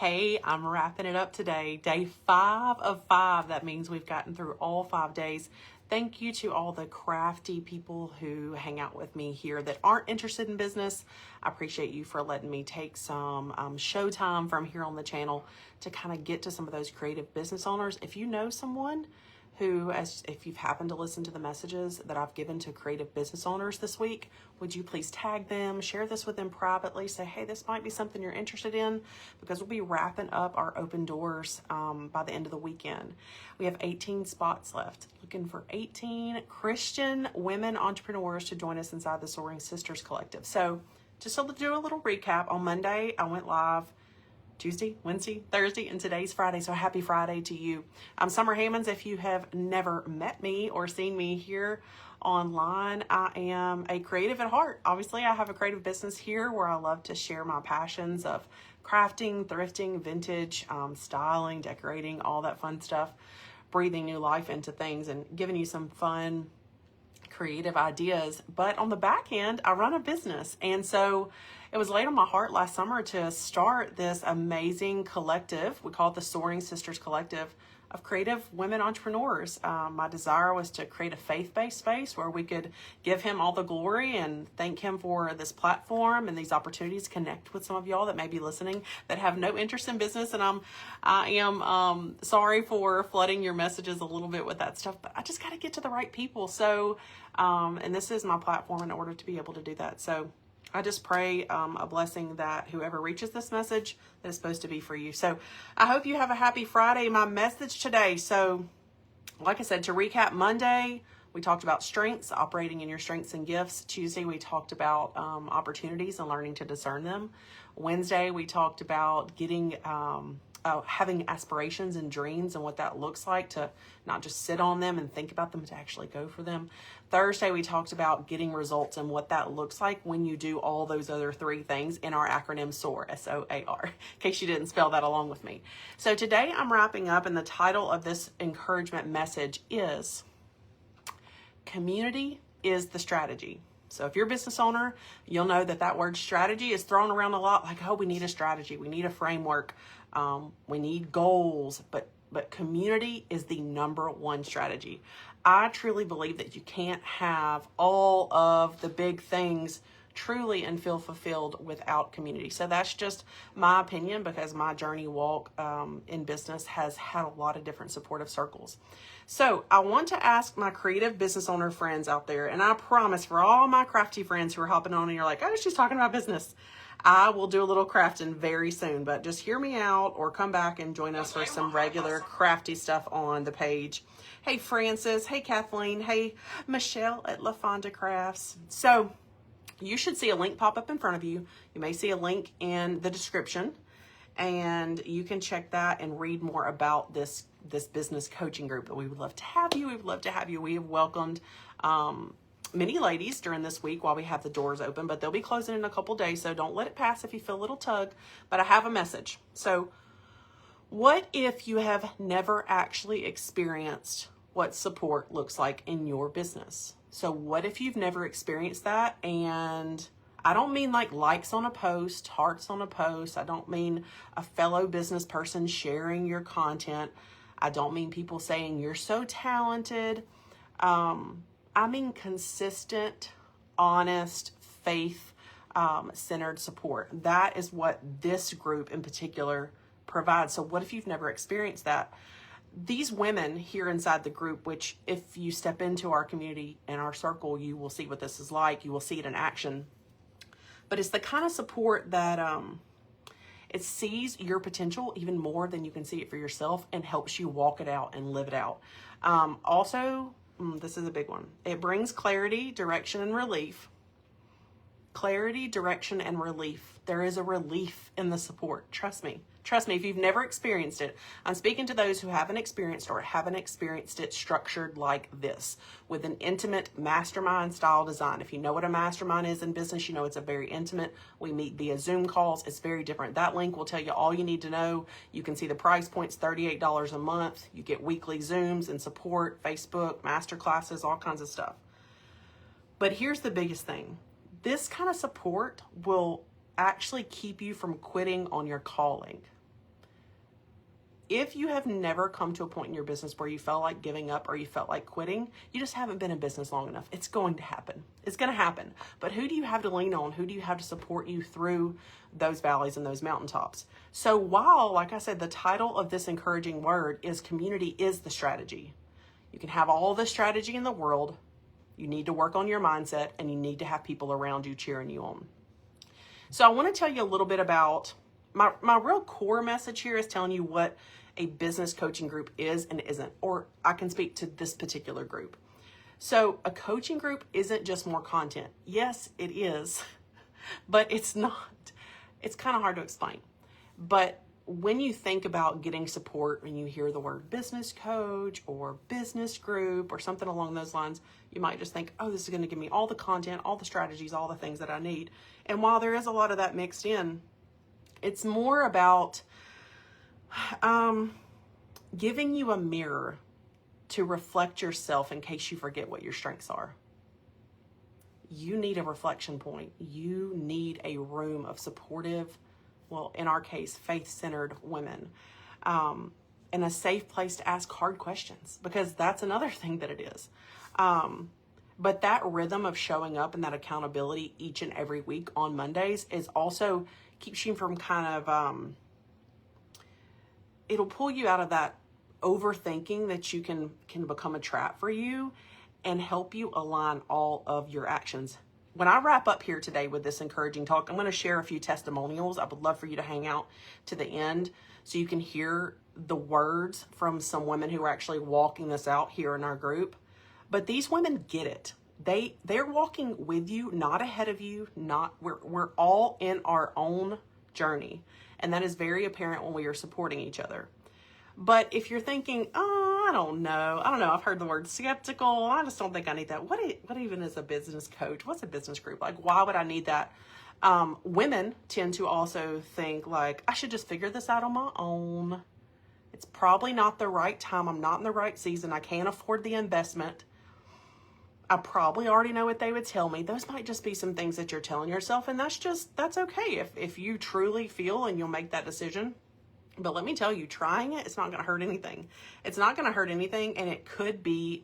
Hey, I'm wrapping it up today. Day 5 of 5. That means we've gotten through all 5 days. Thank you to all the crafty people who hang out with me here that aren't interested in business. I appreciate you for letting me take some show time from here on the channel to kind of get to some of those creative business owners. If you know someone who, if you've happened to listen to the messages that I've given to creative business owners this week, would you please tag them, share this with them privately, say, hey, this might be something you're interested in, because we'll be wrapping up our open doors by the end of the weekend. We have 18 spots left, looking for 18 Christian women entrepreneurs to join us inside the Soaring Sisters Collective. So just to do a little recap, on Monday, I went live. Tuesday, Wednesday, Thursday, and today's Friday. So happy Friday to you. I'm Summer Hammonds. If you have never met me or seen me here online, I am a creative at heart. Obviously, I have a creative business here where I love to share my passions of crafting, thrifting, vintage, styling, decorating, all that fun stuff, breathing new life into things and giving you some fun, creative ideas. But on the back end, I run a business. And so it was laid on my heart last summer to start this amazing collective. We call it the Soaring Sisters Collective of creative women entrepreneurs. My desire was to create a faith-based space where we could give him all the glory and thank him for this platform and these opportunities, connect with some of y'all that may be listening that have no interest in business. And I am sorry for flooding your messages a little bit with that stuff, but I just got to get to the right people. So, and this is my platform in order to be able to do that. So I just pray a blessing that whoever reaches this message, that is supposed to be for you. So I hope you have a happy Friday. My message today. So like I said, to recap, Monday, we talked about strengths, operating in your strengths and gifts. Tuesday, we talked about opportunities and learning to discern them. Wednesday, we talked about getting having aspirations and dreams and what that looks like, to not just sit on them and think about them, to actually go for them. Thursday, we talked about getting results and what that looks like when you do all those other 3 things in our acronym SOAR, S-O-A-R, in case you didn't spell that along with me. So today I'm wrapping up, and the title of this encouragement message is Community is the Strategy. So if you're a business owner, you'll know that that word strategy is thrown around a lot, like, oh, we need a strategy, we need a framework, we need goals, but community is the #1 strategy. I truly believe that you can't have all of the big things truly and feel fulfilled without community. So that's just my opinion, because my journey walk in business has had a lot of different supportive circles. So I want to ask my creative business owner friends out there, and I promise for all my crafty friends who are hopping on and you're like, oh, she's talking about business, I will do a little crafting very soon, but just hear me out or come back and join us for some regular crafty stuff on the page. Hey, Francis. Hey, Kathleen. Hey, Michelle at LaFonda Crafts. So you should see a link pop up in front of you. You may see a link in the description, and you can check that and read more about this business coaching group. But we would love to have you. We would love to have you. We have welcomed many ladies during this week while we have the doors open, but they'll be closing in a couple days, so don't let it pass if you feel a little tug. But I have a message. So what if you have never actually experienced what support looks like in your business? So what if you've never experienced that? And I don't mean like likes on a post, hearts on a post. I don't mean a fellow business person sharing your content. I don't mean people saying you're so talented. I mean consistent, honest, faith centered support. That is what this group in particular provides. So what if you've never experienced that? These women here inside the group, which if you step into our community and our circle, you will see what this is like. You will see it in action. But it's the kind of support that it sees your potential even more than you can see it for yourself, and helps you walk it out and live it out. Also, this is a big one. It brings clarity, direction, and relief. Clarity, direction, and relief. There is a relief in the support. Trust me. Trust me, if you've never experienced it, I'm speaking to those who haven't experienced it structured like this, with an intimate mastermind style design. If you know what a mastermind is in business, you know it's a very intimate. We meet via Zoom calls. It's very different. That link will tell you all you need to know. You can see the price points, $38 a month. You get weekly Zooms and support, Facebook, master classes, all kinds of stuff. But here's the biggest thing. This kind of support will actually keep you from quitting on your calling. if you have never come to a point in your business where you felt like giving up or you felt like quitting, you just haven't been in business long enough. It's going to happen. It's going to happen. But who do you have to lean on? Who do you have to support you through those valleys and those mountaintops? So while, like I said, the title of this encouraging word is community is the strategy. You can have all the strategy in the world. You need to work on your mindset, and you need to have people around you cheering you on. So I want to tell you a little bit about my real core message here is telling you what a business coaching group is and isn't, or I can speak to this particular group. So a coaching group isn't just more content. Yes, it is, but it's not. It's kind of hard to explain. But when you think about getting support, when you hear the word business coach or business group or something along those lines, you might just think, oh, this is going to give me all the content, all the strategies, all the things that I need. And while there is a lot of that mixed in, it's more about giving you a mirror to reflect yourself in case you forget what your strengths are. You need a reflection point. You need a room of supportive, well, in our case, faith-centered women, and a safe place to ask hard questions, because that's another thing that it is. But that rhythm of showing up and that accountability each and every week on Mondays is also keeps you from kind of, it'll pull you out of that overthinking that you can become a trap for you and help you align all of your actions. When I wrap up here today with this encouraging talk, I'm going to share a few testimonials. I would love for you to hang out to the end so you can hear the words from some women who are actually walking this out here in our group. But these women get it. They're walking with you, not ahead of you. We're all in our own journey, and that is very apparent when we are supporting each other. But if you're thinking, oh, I don't know, I've heard the word skeptical. I just don't think I need that. What even is a business coach? What's a business group? Like, why would I need that? Women tend to also think like, I should just figure this out on my own. It's probably not the right time. I'm not in the right season. I can't afford the investment. I probably already know what they would tell me. Those might just be some things that you're telling yourself, and that's okay if you truly feel and you'll make that decision. But let me tell you, trying it's not going to hurt anything. It's not going to hurt anything, and it could be,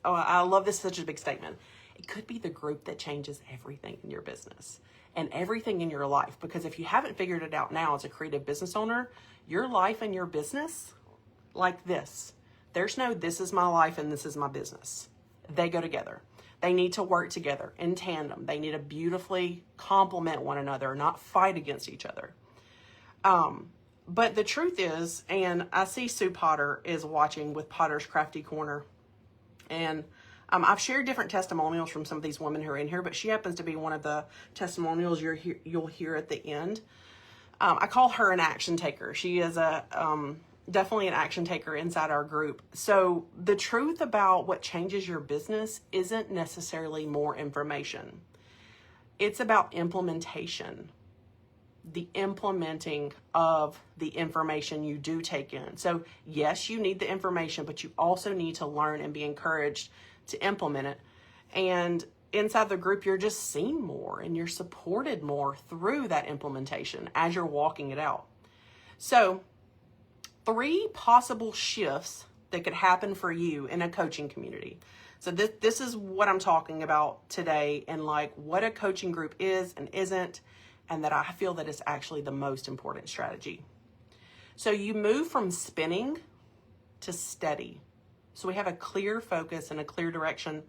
oh, I love this, such a big statement. It could be the group that changes everything in your business and everything in your life. Because if you haven't figured it out now as a creative business owner, your life and your business, like this. There's no, this is my life and this is my business. They go together. They need to work together in tandem. They need to beautifully complement one another, not fight against each other. But the truth is, and I see Sue Potter is watching with Potter's Crafty Corner, and I've shared different testimonials from some of these women who are in here, but she happens to be one of the testimonials you'll hear at the end. I call her an action taker. She is definitely an action taker inside our group. So the truth about what changes your business isn't necessarily more information. It's about implementation, the implementing of the information you do take in. So yes, you need the information, but you also need to learn and be encouraged to implement it. And inside the group, you're just seen more and you're supported more through that implementation as you're walking it out. So 3 possible shifts that could happen for you in a coaching community. So this is what I'm talking about today, and like what a coaching group is and isn't, and that I feel that it's actually the most important strategy. So you move from spinning to steady. So we have a clear focus and a clear direction.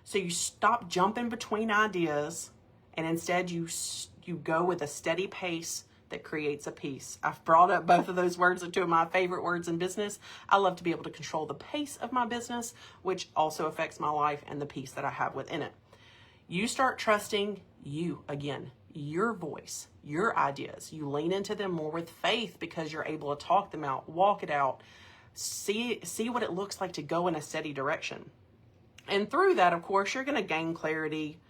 So you stop jumping between ideas, and instead you go with a steady pace that creates a peace. I've brought up both of those words, are 2 of my favorite words in business. I love to be able to control the pace of my business, which also affects my life and the peace that I have within it. You start trusting you again, your voice, your ideas. You lean into them more with faith because you're able to talk them out, walk it out, see what it looks like to go in a steady direction. And through that, of course, you're going to gain clarity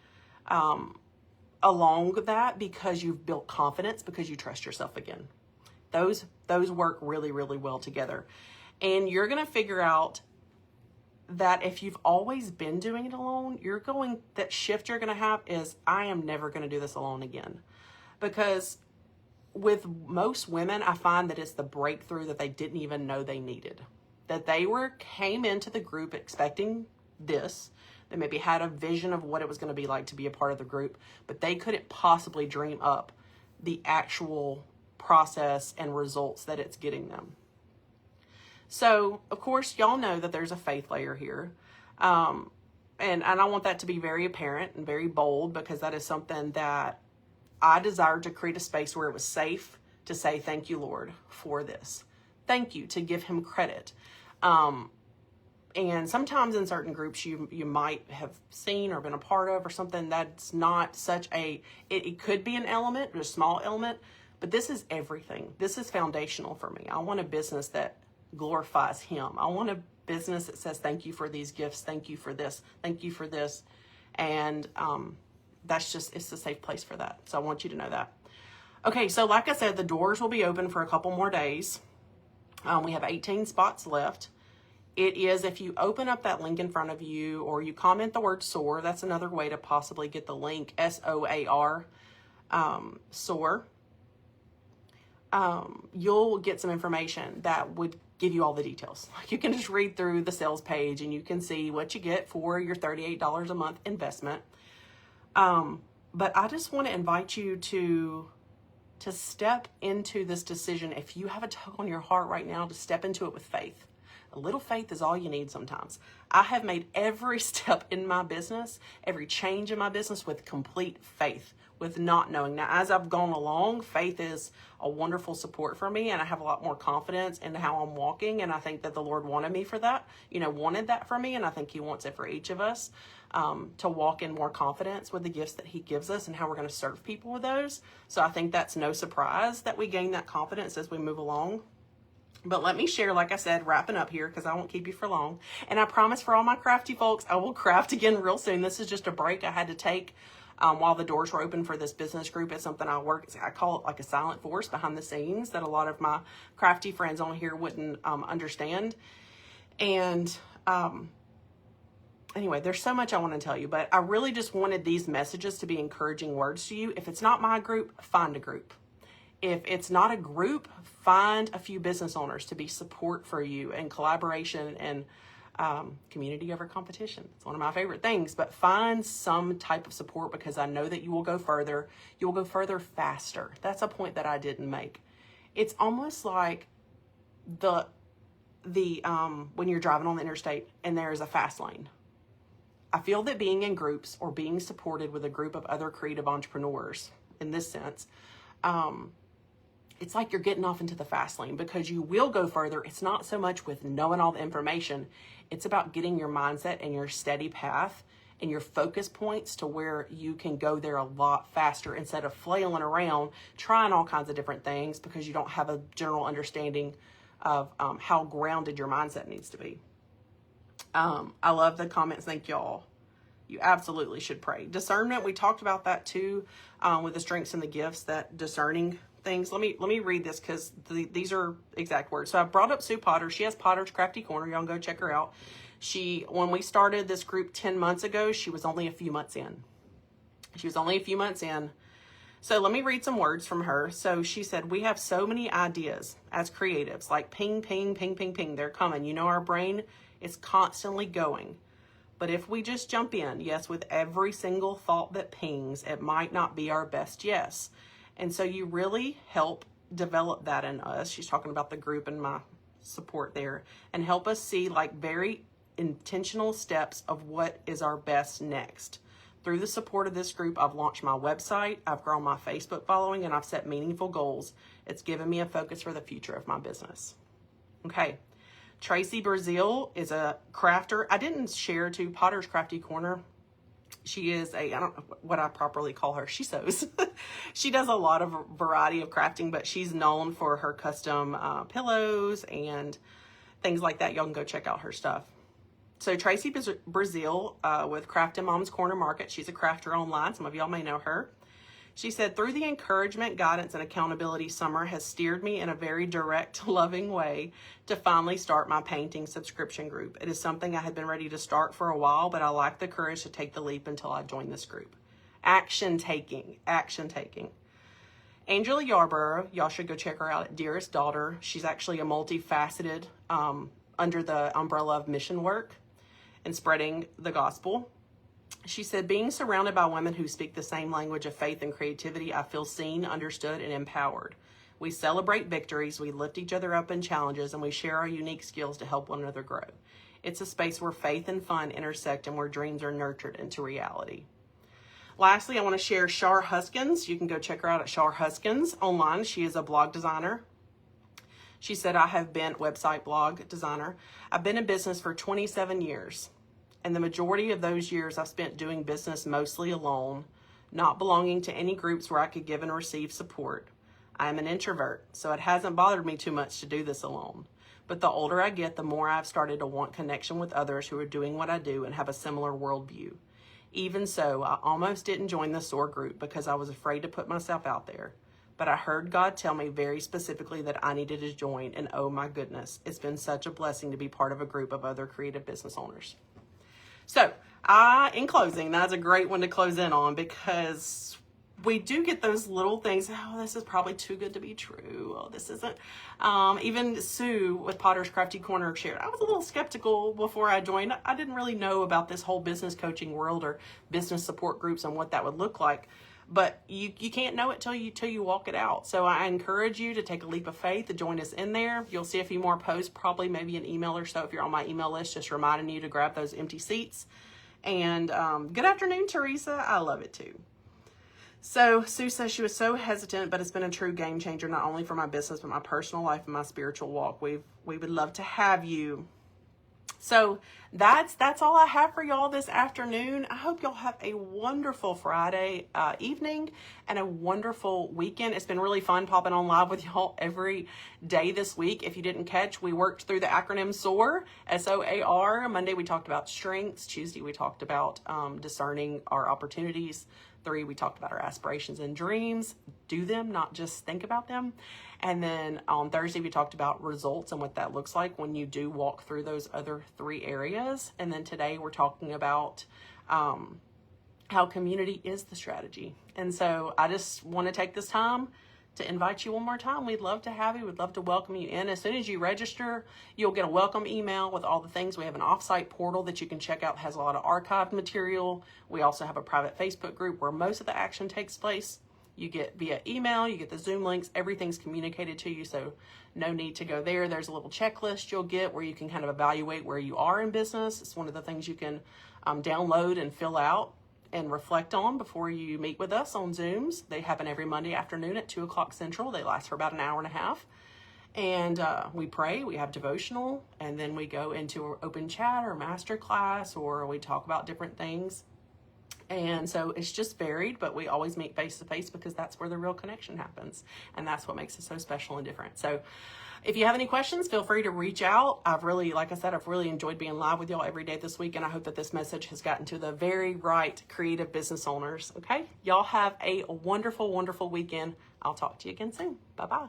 along with that, because you've built confidence, because you trust yourself again. Those work really, really well together. And you're going to figure out that if you've always been doing it alone, that shift you're going to have is, I am never going to do this alone again. Because with most women, I find that it's the breakthrough that they didn't even know they needed. That they came into the group expecting this. They maybe had a vision of what it was going to be like to be a part of the group, but they couldn't possibly dream up the actual process and results that it's getting them. So, of course, y'all know that there's a faith layer here. And I want that to be very apparent and very bold, because that is something that I desired to create a space where it was safe to say, thank you, Lord, for this. Thank you, to give him credit. And sometimes in certain groups you might have seen or been a part of or something that's not such it could be an element, a small element, but this is everything. This is foundational for me. I want a business that glorifies him. I want a business that says, thank you for these gifts. Thank you for this. Thank you for this. And it's a safe place for that. So I want you to know that. Okay, so like I said, the doors will be open for a couple more days. We have 18 spots left. It is, if you open up that link in front of you or you comment the word SOAR, that's another way to possibly get the link, SOAR, SOAR. You'll get some information that would give you all the details. You can just read through the sales page and you can see what you get for your $38 a month investment. But I just want to invite you to step into this decision. If you have a tug on your heart right now, to step into it with faith. A little faith is all you need sometimes. I have made every step in my business, every change in my business with complete faith, with not knowing. Now, as I've gone along, faith is a wonderful support for me, and I have a lot more confidence in how I'm walking, and I think that the Lord wanted me for that, wanted that for me, and I think he wants it for each of us, to walk in more confidence with the gifts that he gives us and how we're going to serve people with those. So I think that's no surprise that we gain that confidence as we move along. But let me share, like I said, wrapping up here because I won't keep you for long. And I promise for all my crafty folks, I will craft again real soon. This is just a break I had to take while the doors were open for this business group. It's something I call it like a silent force behind the scenes that a lot of my crafty friends on here wouldn't understand. And anyway, there's so much I want to tell you, but I really just wanted these messages to be encouraging words to you. If it's not my group, find a group. If it's not a group, find a few business owners to be support for you and collaboration and community over competition. It's one of my favorite things, but find some type of support because I know that you will go further. You will go further faster. That's a point that I didn't make. It's almost like the when you're driving on the interstate and there's a fast lane. I feel that being in groups or being supported with a group of other creative entrepreneurs in this sense, it's like you're getting off into the fast lane because you will go further. It's not so much with knowing all the information. It's about getting your mindset and your steady path and your focus points to where you can go there a lot faster instead of flailing around trying all kinds of different things because you don't have a general understanding of how grounded your mindset needs to be. I love the comments. Thank y'all. You absolutely should pray. Discernment, we talked about that too with the strengths and the gifts, that discerning things. Let me read this because these are exact words. So I brought up Sue Potter. She has Potter's Crafty Corner. Y'all go check her out. When we started this group 10 months ago, she was only a few months in. So let me read some words from her. So she said, we have so many ideas as creatives, like ping, ping, ping, ping, ping. They're coming. Our brain is constantly going. But if we just jump in, yes, with every single thought that pings, it might not be our best yes. And so you really help develop that in us. She's talking about the group and my support there, and help us see like very intentional steps of what is our best next. Through the support of this group, I've launched my website, I've grown my Facebook following, and I've set meaningful goals. It's given me a focus for the future of my business. Okay. Tracy Brazil is a crafter. I didn't share to Potter's Crafty Corner. She is I don't know what I properly call her. She sews. She does a lot of variety of crafting, but she's known for her custom pillows and things like that. Y'all can go check out her stuff. So Tracy Brazil with Craft and Mom's Corner Market. She's a crafter online. Some of y'all may know her. She said, through the encouragement, guidance, and accountability, Summer has steered me in a very direct, loving way to finally start my painting subscription group. It is something I had been ready to start for a while, but I lacked the courage to take the leap until I joined this group. Action taking. Angela Yarborough, y'all should go check her out at Dearest Daughter. She's actually a multifaceted under the umbrella of mission work and spreading the gospel. She said, being surrounded by women who speak the same language of faith and creativity, I feel seen, understood, and empowered. We celebrate victories, we lift each other up in challenges, and we share our unique skills to help one another grow. It's a space where faith and fun intersect and where dreams are nurtured into reality. Lastly, I want to share Shar Huskins. You can go check her out at Shar Huskins online. She is a blog designer. She said, I have been website blog designer. I've been in business for 27 years. And the majority of those years I've spent doing business mostly alone, not belonging to any groups where I could give and receive support. I am an introvert, so it hasn't bothered me too much to do this alone. But the older I get, the more I've started to want connection with others who are doing what I do and have a similar worldview. Even so, I almost didn't join the SOAR group because I was afraid to put myself out there. But I heard God tell me very specifically that I needed to join, and oh my goodness, it's been such a blessing to be part of a group of other creative business owners. So, in closing, that's a great one to close in on because we do get those little things. Oh, this is probably too good to be true. Oh, this isn't. Even Sue with Potter's Crafty Corner shared, I was a little skeptical before I joined. I didn't really know about this whole business coaching world or business support groups and what that would look like. But you can't know it till you walk it out. So I encourage you to take a leap of faith to join us in there. You'll see a few more posts, probably maybe an email or so if you're on my email list, just reminding you to grab those empty seats. And good afternoon, Teresa. I love it too. So Sue says she was so hesitant, but it's been a true game changer, not only for my business, but my personal life and my spiritual walk. We would love to have you. So that's all I have for y'all this afternoon. I hope y'all have a wonderful Friday evening and a wonderful weekend. It's been really fun popping on live with y'all every day this week. If you didn't catch, we worked through the acronym SOAR, S-O-A-R. Monday we talked about strengths. Tuesday we talked about discerning our opportunities. 3, we talked about our aspirations and dreams. Do them, not just think about them. And then on Thursday, we talked about results and what that looks like when you do walk through those other 3 areas. And then today we're talking about how community is the strategy. And so I just want to take this time to invite you one more time. We'd love to have you. We'd love to welcome you in. As soon as you register, you'll get a welcome email with all the things. We have an offsite portal that you can check out. It has a lot of archived material. We also have a private Facebook group where most of the action takes place. You get via email, you get the Zoom links, everything's communicated to you, so no need to go there. There's a little checklist you'll get where you can kind of evaluate where you are in business. It's one of the things you can download and fill out and reflect on before you meet with us on Zooms. They happen every Monday afternoon at 2 o'clock Central. They last for about an hour and a half. And we pray, we have devotional, and then we go into an open chat or master class, or we talk about different things. And so it's just varied, but we always meet face to face because that's where the real connection happens. And that's what makes it so special and different. So if you have any questions, feel free to reach out. Like I said, I've really enjoyed being live with y'all every day this week. And I hope that this message has gotten to the very right creative business owners. Okay. Y'all have a wonderful, wonderful weekend. I'll talk to you again soon. Bye-bye.